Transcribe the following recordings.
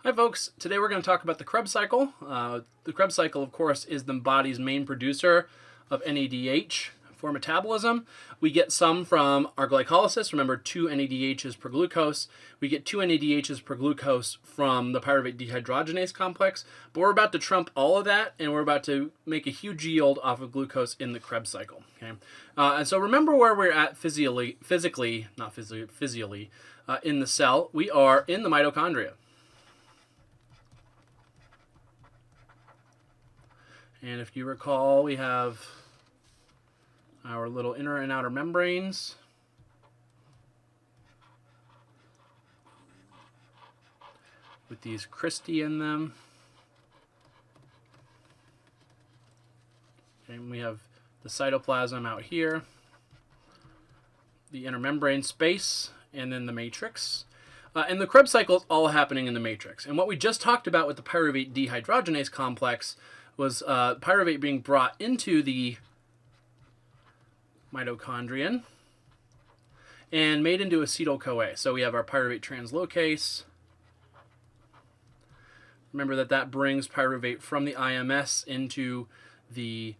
Hi folks, today we're going to talk about the Krebs cycle. The Krebs cycle, of course, is the body's main producer of NADH for metabolism. We get some from our glycolysis. Remember, 2 NADHs per glucose. We get 2 NADHs per glucose from the pyruvate dehydrogenase complex, but we're about to trump all of that, and we're about to make a huge yield off of glucose in the Krebs cycle. Okay, and so remember where we're at physically, in the cell. We are in the mitochondria. And if you recall, we have our little inner and outer membranes. With these cristae in them. And we have the cytoplasm out here, the inner membrane space, and then the matrix. And the Krebs cycle is all happening in the matrix. And what we just talked about with the pyruvate dehydrogenase complex was pyruvate being brought into the mitochondrion and made into acetyl-CoA. So we have our pyruvate translocase. Remember that brings pyruvate from the IMS into the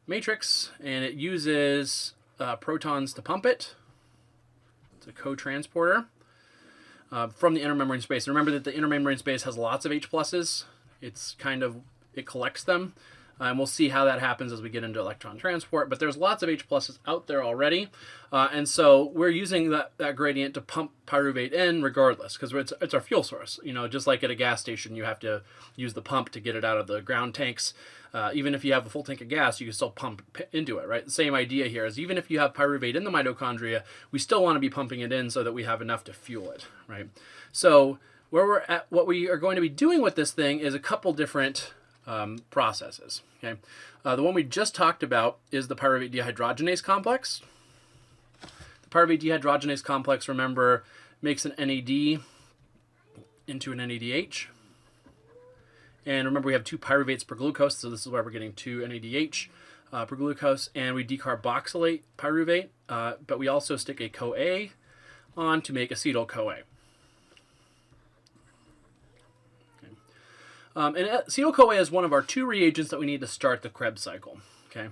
matrix, and it uses protons to pump it. It's a co-transporter from the inner membrane space. And remember that the inner membrane space has lots of H pluses. It collects them, and we'll see how that happens as we get into electron transport, but there's lots of H pluses out there already, and so we're using that gradient to pump pyruvate in regardless, because it's our fuel source. You know, just like at a gas station, you have to use the pump to get it out of the ground tanks. Even if you have a full tank of gas, you can still pump into it, right? The same idea here is even if you have pyruvate in the mitochondria, we still want to be pumping it in so that we have enough to fuel it, right? So where we're at, what we are going to be doing with this thing is a couple different processes. Okay, the one we just talked about is the pyruvate dehydrogenase complex. The pyruvate dehydrogenase complex, remember, makes an NAD into an NADH. And remember, we have 2 pyruvates per glucose, so this is why we're getting 2 NADH per glucose. And we decarboxylate pyruvate, but we also stick a CoA on to make acetyl-CoA. And acetyl-CoA is one of our 2 reagents that we need to start the Krebs cycle. Okay,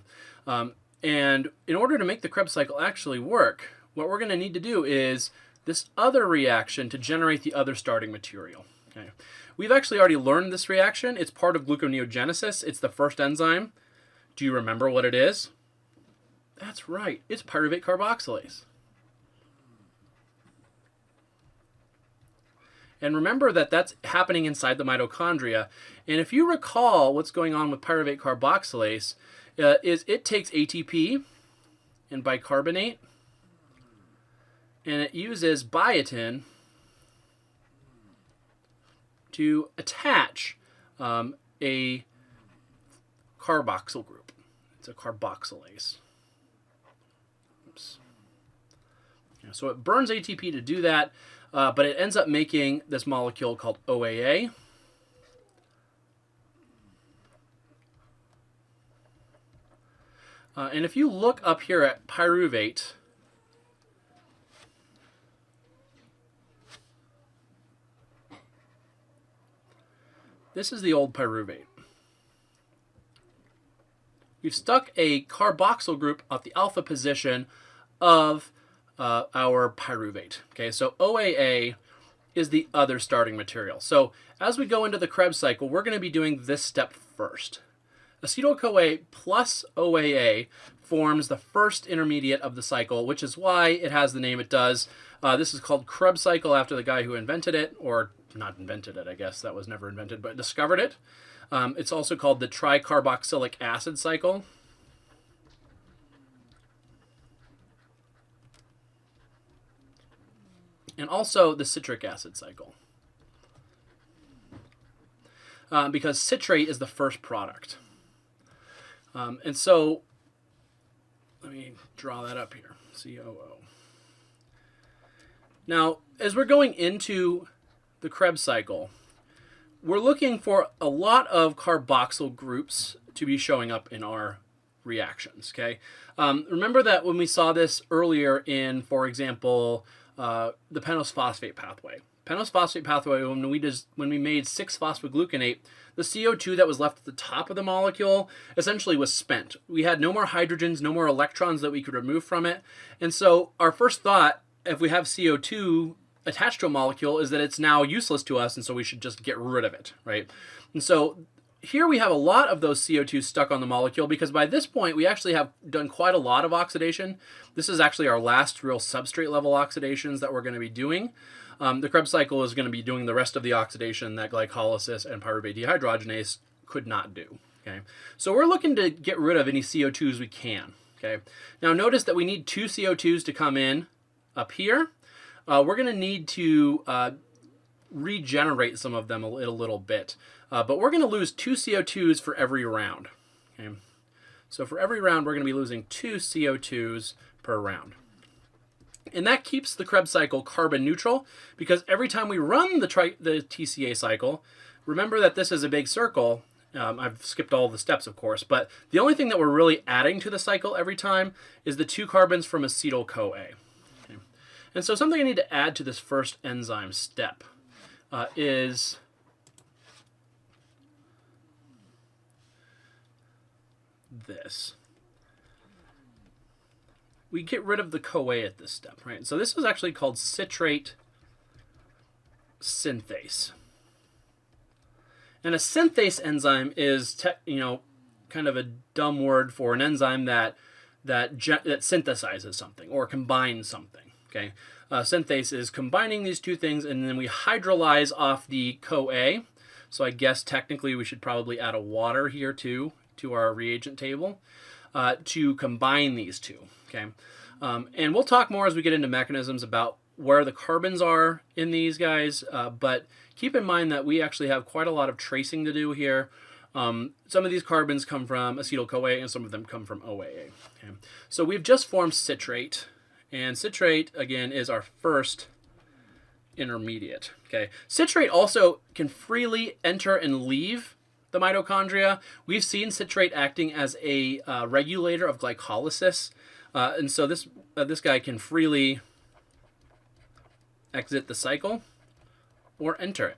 and in order to make the Krebs cycle actually work, what we're going to need to do is this other reaction to generate the other starting material. Okay, we've actually already learned this reaction. It's part of gluconeogenesis. It's the first enzyme. Do you remember what it is? That's right. It's pyruvate carboxylase. And remember that that's happening inside the mitochondria. And if you recall what's going on with pyruvate carboxylase, is it takes ATP and bicarbonate, and it uses biotin to attach a carboxyl group. It's a carboxylase. Oops. Yeah, so it burns ATP to do that. But it ends up making this molecule called OAA. And if you look up here at pyruvate, this is the old pyruvate. We've stuck a carboxyl group at the alpha position of our pyruvate. Okay, so OAA is the other starting material. So as we go into the Krebs cycle, we're going to be doing this step first. Acetyl-CoA plus OAA forms the first intermediate of the cycle, which is why it has the name it does. This is called Krebs cycle after the guy who invented it, or not invented it, I guess that was never invented, but discovered it. It's also called the tricarboxylic acid cycle. And also the citric acid cycle. Because citrate is the first product. And so, let me draw that up here, COO. Now, as we're going into the Krebs cycle, we're looking for a lot of carboxyl groups to be showing up in our reactions, okay? Remember that when we saw this earlier in, for example, the pentose phosphate pathway. pentophosphate pathway, when we made 6-phosphogluconate, the CO2 that was left at the top of the molecule essentially was spent. We had no more hydrogens, no more electrons that we could remove from it. And so our first thought, if we have CO2 attached to a molecule, is that it's now useless to us, and so we should just get rid of it, right? And so here we have a lot of those CO2 stuck on the molecule, because by this point we actually have done quite a lot of oxidation. This is actually our last real substrate level oxidations that we're going to be doing. The Krebs cycle is going to be doing the rest of the oxidation that glycolysis and pyruvate dehydrogenase could not do. Okay, so we're looking to get rid of any CO2s we can. Okay, now notice that we need 2 CO2s to come in up here. We're going to need to regenerate some of them a little bit, but we're going to lose 2 CO2s for every round. Okay, so for every round we're going to be losing 2 CO2s per round. And that keeps the Krebs cycle carbon neutral, because every time we run the TCA cycle, remember that this is a big circle. I've skipped all the steps, of course, but the only thing that we're really adding to the cycle every time is the 2 carbons from acetyl-CoA. Okay. And so something I need to add to this first enzyme step is this. We get rid of the CoA at this step, right? So this is actually called citrate synthase. And a synthase enzyme is, kind of a dumb word for an enzyme that synthesizes something or combines something. Okay, synthase is combining these two things, and then we hydrolyze off the CoA. So I guess technically we should probably add a water here too to our reagent table to combine these two. Okay, and we'll talk more as we get into mechanisms about where the carbons are in these guys, but keep in mind that we actually have quite a lot of tracing to do here. Some of these carbons come from acetyl-CoA and some of them come from OAA. Okay. So we've just formed citrate, and citrate again is our first intermediate. Okay. Citrate also can freely enter and leave the mitochondria. We've seen citrate acting as a regulator of glycolysis, and so this guy can freely exit the cycle or enter it.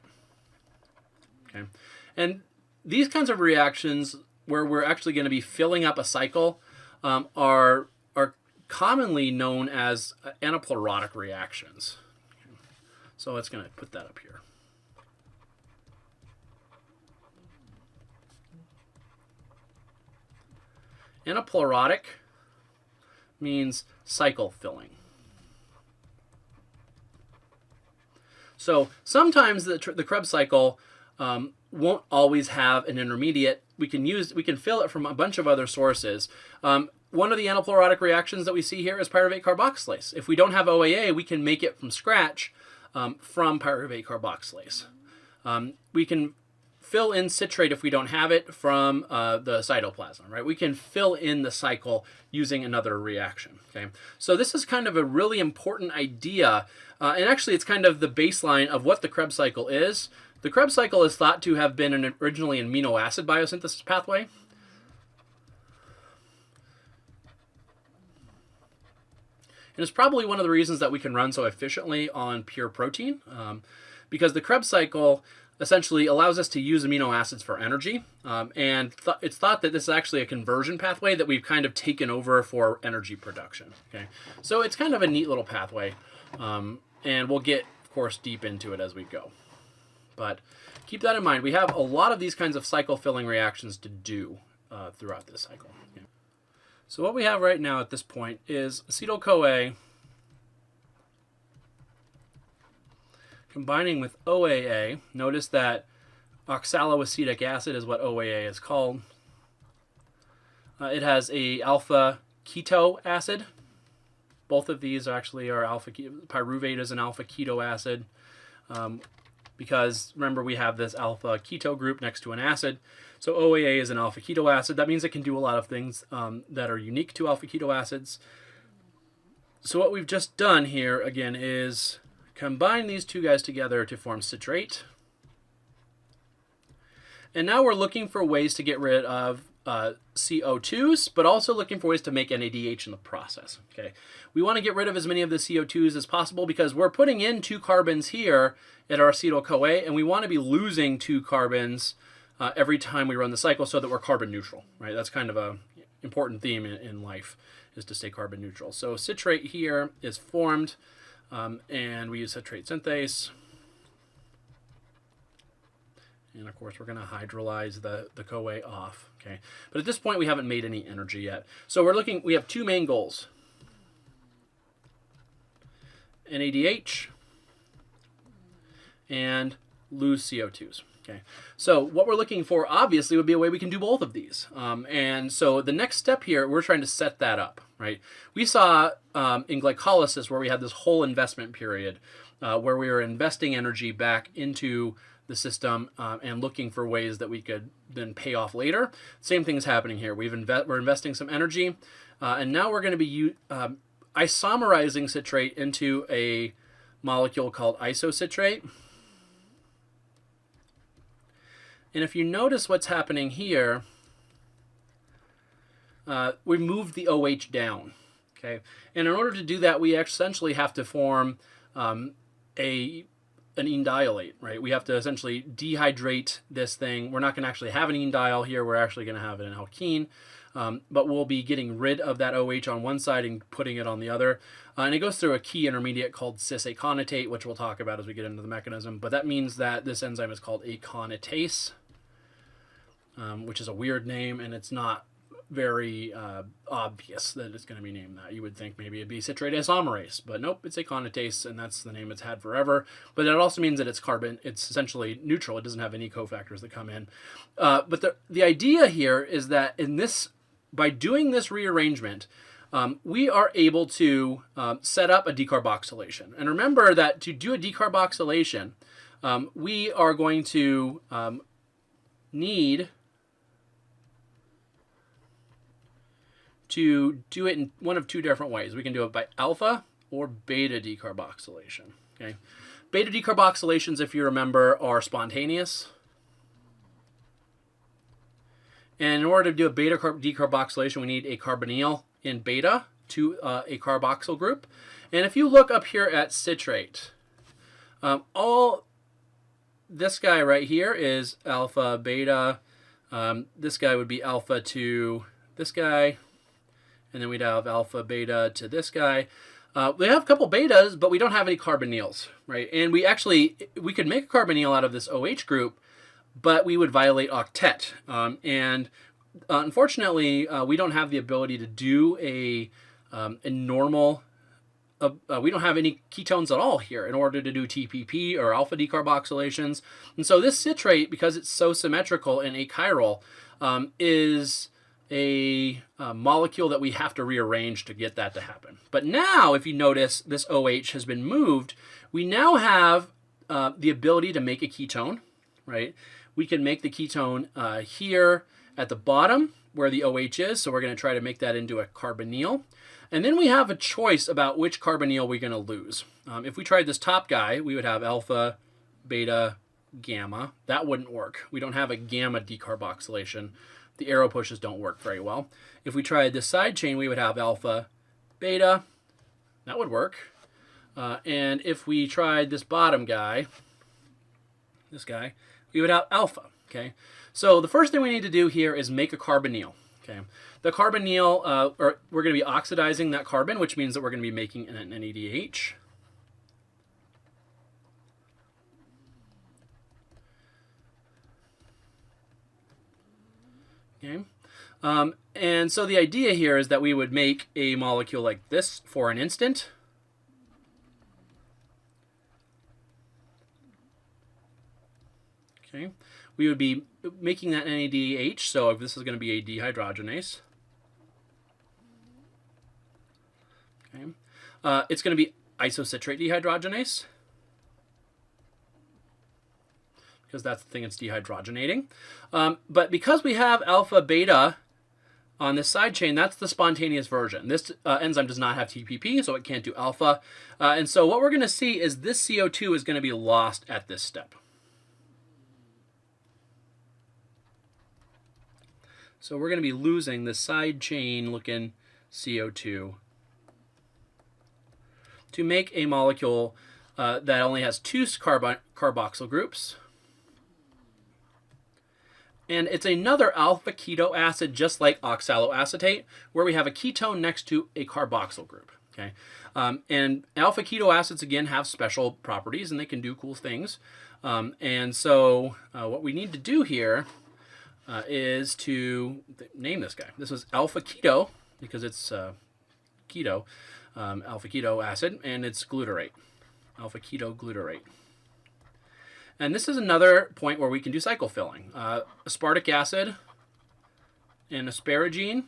Okay, and these kinds of reactions where we're actually going to be filling up a cycle are commonly known as anaplerotic reactions. Okay. So let's going to put that up here. Anaplerotic means cycle filling. So sometimes the Krebs cycle won't always have an intermediate. We can fill it from a bunch of other sources. One of the anaplerotic reactions that we see here is pyruvate carboxylase. If we don't have OAA, we can make it from scratch from pyruvate carboxylase. We can fill in citrate if we don't have it from the cytoplasm, right? We can fill in the cycle using another reaction, okay? So this is kind of a really important idea, and actually it's kind of the baseline of what the Krebs cycle is. The Krebs cycle is thought to have been originally an amino acid biosynthesis pathway. And it's probably one of the reasons that we can run so efficiently on pure protein, because the Krebs cycle essentially allows us to use amino acids for energy, and it's thought that this is actually a conversion pathway that we've kind of taken over for energy production. Okay, so it's kind of a neat little pathway, and we'll get, of course, deep into it as we go. But keep that in mind. We have a lot of these kinds of cycle filling reactions to do throughout this cycle. Yeah. So what we have right now at this point is acetyl-CoA combining with OAA. Notice that oxaloacetic acid is what OAA is called. It has a alpha keto acid. Both of these actually are alpha. Pyruvate is an alpha keto acid, because remember we have this alpha keto group next to an acid. So OAA is an alpha keto acid. That means it can do a lot of things that are unique to alpha keto acids. So what we've just done here again is combine these two guys together to form citrate. And now we're looking for ways to get rid of CO2s, but also looking for ways to make NADH in the process. Okay, we want to get rid of as many of the CO2s as possible because we're putting in 2 carbons here at our acetyl-CoA, and we want to be losing 2 carbons every time we run the cycle so that we're carbon neutral, right? That's kind of a important theme in life, is to stay carbon neutral. So citrate here is formed, and we use citrate synthase. And of course, we're going to hydrolyze the CoA off. Okay, but at this point, we haven't made any energy yet. So we have 2 main goals: NADH and lose CO2s. Okay, so what we're looking for obviously would be a way we can do both of these. And so the next step here, we're trying to set that up, right? We saw in glycolysis where we had this whole investment period where we were investing energy back into the system and looking for ways that we could then pay off later. Same thing's happening here. We're investing some energy, and now we're going to be isomerizing citrate into a molecule called isocitrate. And if you notice what's happening here, we moved the OH down. Okay, and in order to do that, we essentially have to form an enediolate, right? We have to essentially dehydrate this thing. We're not going to actually have an enediol here. We're actually going to have an alkene, but we'll be getting rid of that OH on one side and putting it on the other. And it goes through a key intermediate called cis-aconitate, which we'll talk about as we get into the mechanism. But that means that this enzyme is called aconitase, which is a weird name, and it's not very obvious that it's going to be named that. You would think maybe it'd be citrate isomerase, but nope, it's aconitase, and that's the name it's had forever. But that also means that it's essentially neutral. It doesn't have any cofactors that come in. But the idea here is that by doing this rearrangement, we are able to set up a decarboxylation. And remember that to do a decarboxylation, we are going to need to do it in one of 2 different ways. We can do it by alpha or beta decarboxylation. Okay, beta decarboxylations, if you remember, are spontaneous. And in order to do a beta decarboxylation, we need a carbonyl in beta to a carboxyl group. And if you look up here at citrate, all this guy right here is alpha beta. This guy would be alpha to this guy. And then we'd have alpha beta to this guy. We have a couple betas, but we don't have any carbonyls, right? And we could make a carbonyl out of this OH group, but we would violate octet. And unfortunately, we don't have the ability to do a normal, we don't have any ketones at all here in order to do TPP or alpha decarboxylations. And so this citrate, because it's so symmetrical and achiral, is a molecule that we have to rearrange to get that to happen. But now, if you notice, this OH has been moved. We now have the ability to make a ketone, right? We can make the ketone here at the bottom where the OH is, so we're going to try to make that into a carbonyl. And then we have a choice about which carbonyl we're going to lose. If we tried this top guy, we would have alpha, beta, gamma. That wouldn't work. We don't have a gamma decarboxylation. The arrow pushes don't work very well. If we tried this side chain, we would have alpha, beta. That would work. And if we tried this bottom guy, this guy, we would have alpha. Okay. So the first thing we need to do here is make a carbonyl. Okay. The carbonyl, we're going to be oxidizing that carbon, which means that we're going to be making an NADH. Okay. And so the idea here is that we would make a molecule like this for an instant. Okay. We would be making that NADH, so if this is going to be a dehydrogenase. Okay. It's going to be isocitrate dehydrogenase, because that's the thing it's dehydrogenating. But because we have alpha beta on this side chain, that's the spontaneous version. This enzyme does not have TPP, so it can't do alpha. And so what we're going to see is this CO2 is going to be lost at this step. So we're going to be losing the side chain looking CO2 to make a molecule that only has two carboxyl groups. And it's another alpha keto acid, just like oxaloacetate, where we have a ketone next to a carboxyl group. Okay, and alpha keto acids again have special properties, and they can do cool things. And so what we need to do here is to name this guy. This is alpha keto because it's keto, alpha keto acid, and it's glutarate, alpha keto glutarate. And this is another point where we can do cycle filling. Aspartic acid and asparagine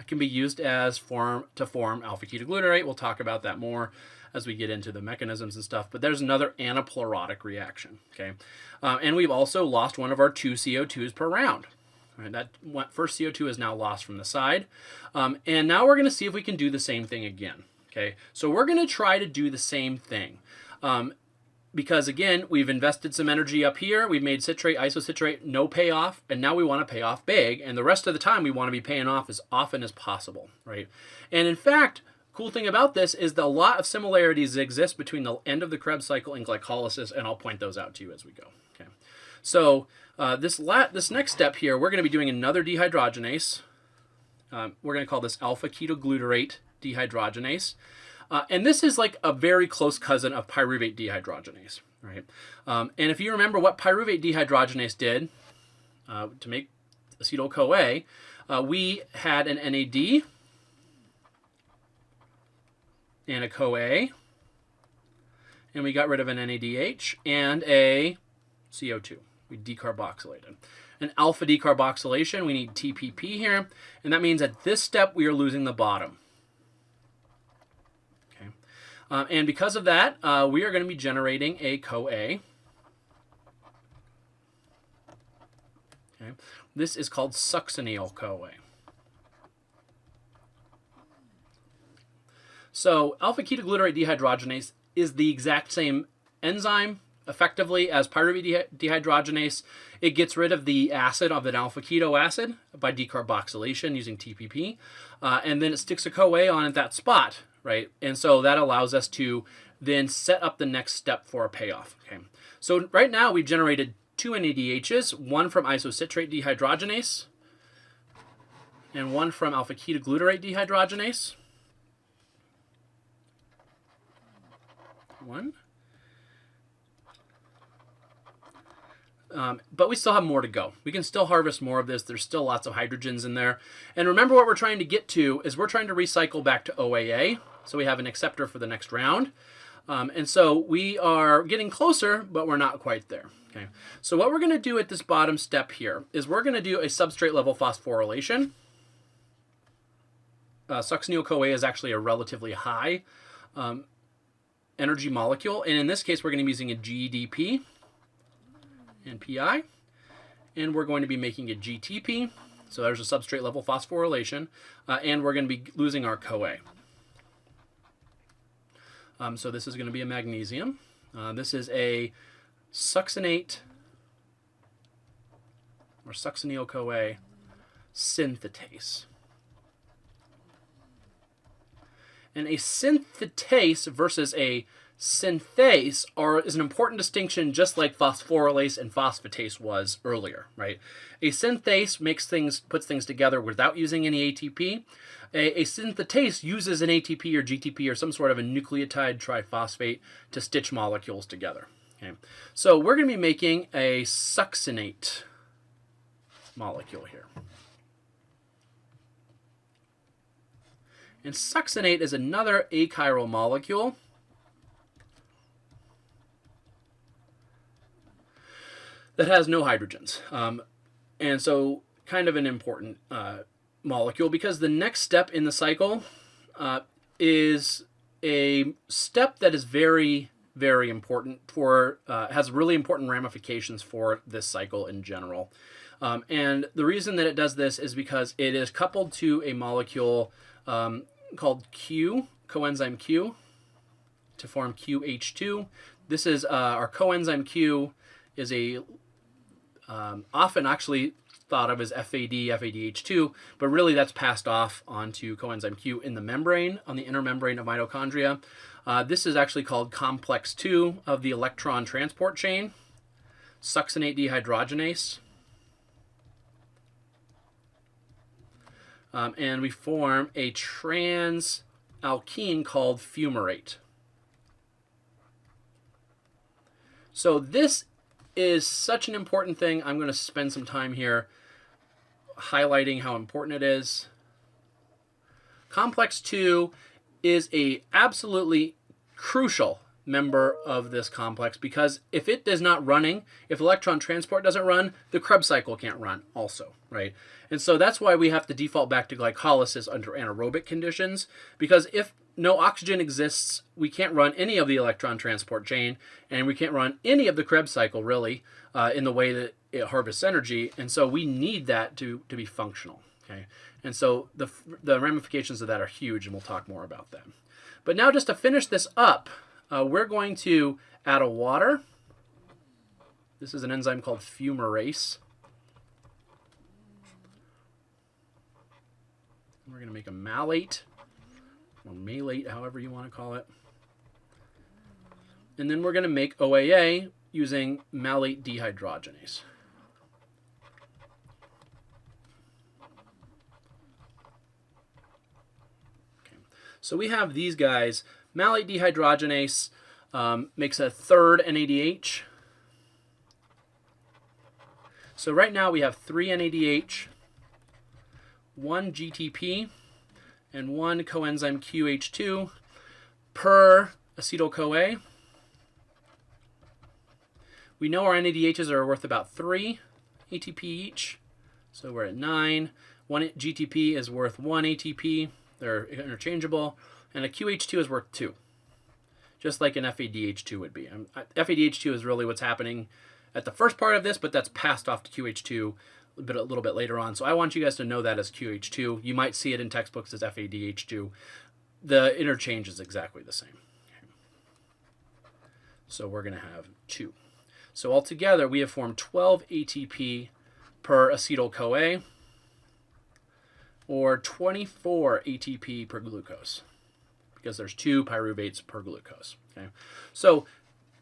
can be used as to form alpha-ketoglutarate. We'll talk about that more as we get into the mechanisms and stuff. But there's another anaplerotic reaction. Okay, and we've also lost one of our 2 CO2s per round. Right, that first CO2 is now lost from the side. And now we're going to see if we can do the same thing again. Okay, so we're going to try to do the same thing. Because again, we've invested some energy up here. We've made citrate, isocitrate, no payoff, and now we want to pay off big. And the rest of the time, we want to be paying off as often as possible, right? And in fact, cool thing about this is that a lot of similarities exist between the end of the Krebs cycle and glycolysis, and I'll point those out to you as we go. Okay. So this next step here, we're going to be doing another dehydrogenase. We're going to call this alpha-ketoglutarate dehydrogenase. And this is like a very close cousin of pyruvate dehydrogenase, right? And if you remember what pyruvate dehydrogenase did to make acetyl-CoA, we had an NAD and a CoA, and we got rid of an NADH and a CO2. We decarboxylated. An alpha decarboxylation, we need TPP here, and that means at this step we are losing the bottom. And because of that, we are going to be generating a CoA. Okay. This is called succinyl-CoA. So alpha-ketoglutarate dehydrogenase is the exact same enzyme, effectively, as pyruvate dehydrogenase. It gets rid of the acid of an alpha-keto acid by decarboxylation using TPP, and then it sticks a CoA on at that spot. Right, and so that allows us to then set up the next step for a payoff. Okay, so right now we've generated 2 NADHs, one from isocitrate dehydrogenase and one from alpha-ketoglutarate dehydrogenase. One. But we still have more to go. We can still harvest more of this. There's still lots of hydrogens in there. And remember what we're trying to get to is we're trying to recycle back to OAA. So we have an acceptor for the next round. And so we are getting closer, but we're not quite there. Okay. So what we're going to do at this bottom step here is we're going to do a substrate level phosphorylation. Succinyl-CoA is actually a relatively high energy molecule. And in this case, we're going to be using a GDP and PI, and we're going to be making a GTP, so there's a substrate level phosphorylation, and we're going to be losing our CoA. So this is going to be a magnesium. This is a succinate or succinyl-CoA synthetase. And a synthetase versus a synthase is an important distinction, just like phosphorylase and phosphatase was earlier, right? A synthase puts things together without using any ATP. A synthetase uses an ATP or GTP or some sort of a nucleotide triphosphate to stitch molecules together. Okay, so we're going to be making a succinate molecule here. And succinate is another achiral molecule that has no hydrogens. And so kind of an important molecule, because the next step in the cycle is a step that is very, very important has really important ramifications for this cycle in general. And the reason that it does this is because it is coupled to a molecule called Q, coenzyme Q, to form QH2. This is our coenzyme Q is a often actually thought of as FAD, FADH2, but really that's passed off onto coenzyme Q in the membrane, on the inner membrane of mitochondria. This is actually called complex 2 of the electron transport chain, succinate dehydrogenase. And we form a trans alkene called fumarate. So this is such an important thing. I'm going to spend some time here highlighting how important it is. Complex 2 is a absolutely crucial member of this complex, because if it is not running, if electron transport doesn't run, the Krebs cycle can't run also, right? And so that's why we have to default back to glycolysis under anaerobic conditions, because if no oxygen exists, we can't run any of the electron transport chain, and we can't run any of the Krebs cycle, really, in the way that it harvests energy, and so we need that to be functional, okay? And so the ramifications of that are huge, and we'll talk more about that. But now, just to finish this up, we're going to add a water. This is an enzyme called fumarase. We're going to make a malate, or malate, however you want to call it. And then we're going to make OAA using malate dehydrogenase. Okay. So we have these guys. Malate dehydrogenase makes a third NADH. So right now we have 3 NADH, 1 GTP, and 1 coenzyme QH2 per acetyl-CoA. We know our NADHs are worth about 3 ATP each, so we're at 9. 1 GTP is worth 1 ATP. They're interchangeable. And a QH2 is worth 2, just like an FADH2 would be. FADH2 is really what's happening at the first part of this, but that's passed off to QH2 a little bit later on. So I want you guys to know that as QH2. You might see it in textbooks as FADH2. The interchange is exactly the same. Okay. So we're going to have 2. So altogether, we have formed 12 ATP per acetyl-CoA, or 24 ATP per glucose, because there's 2 pyruvates per glucose. Okay, so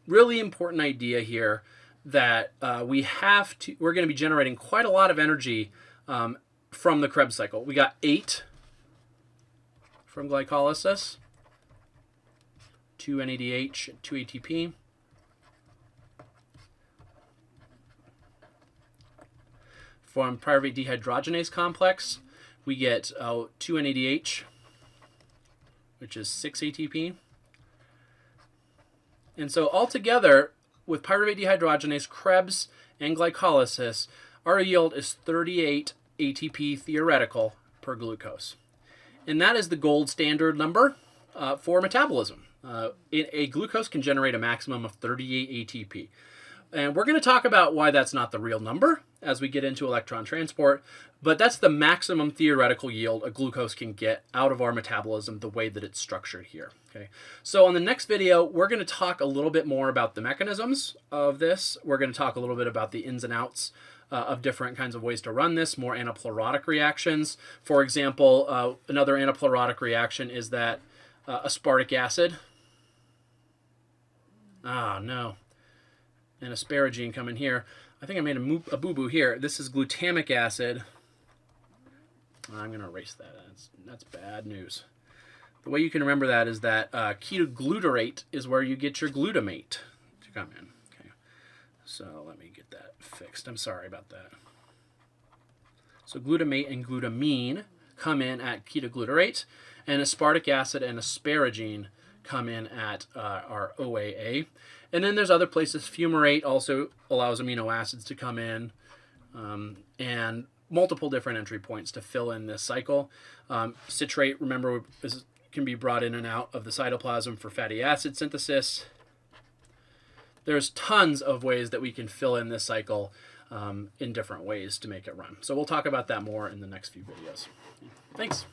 really important idea here that we're going to be generating quite a lot of energy from the Krebs cycle. We got 8 from glycolysis, 2 NADH, 2 ATP. From pyruvate dehydrogenase complex, we get 2 NADH, which is 6 ATP. And so altogether, with pyruvate dehydrogenase, Krebs, and glycolysis, our yield is 38 ATP theoretical per glucose. And that is the gold standard number for metabolism. A glucose can generate a maximum of 38 ATP. And we're going to talk about why that's not the real number as we get into electron transport, but that's the maximum theoretical yield a glucose can get out of our metabolism the way that it's structured here. Okay. So on the next video, we're going to talk a little bit more about the mechanisms of this. We're going to talk a little bit about the ins and outs of different kinds of ways to run this, more anaplerotic reactions. For example, another anaplerotic reaction is that aspartic acid. Ah, no. And asparagine come in here. I think I made a boo-boo here. This is glutamic acid. I'm going to erase that. That's bad news. The way you can remember that is that ketoglutarate is where you get your glutamate to come in. Okay. So let me get that fixed. I'm sorry about that. So glutamate and glutamine come in at ketoglutarate, and aspartic acid and asparagine come in at our OAA. And then there's other places. Fumarate also allows amino acids to come in, and multiple different entry points to fill in this cycle. Citrate, remember, can be brought in and out of the cytoplasm for fatty acid synthesis. There's tons of ways that we can fill in this cycle in different ways to make it run. So we'll talk about that more in the next few videos. Thanks.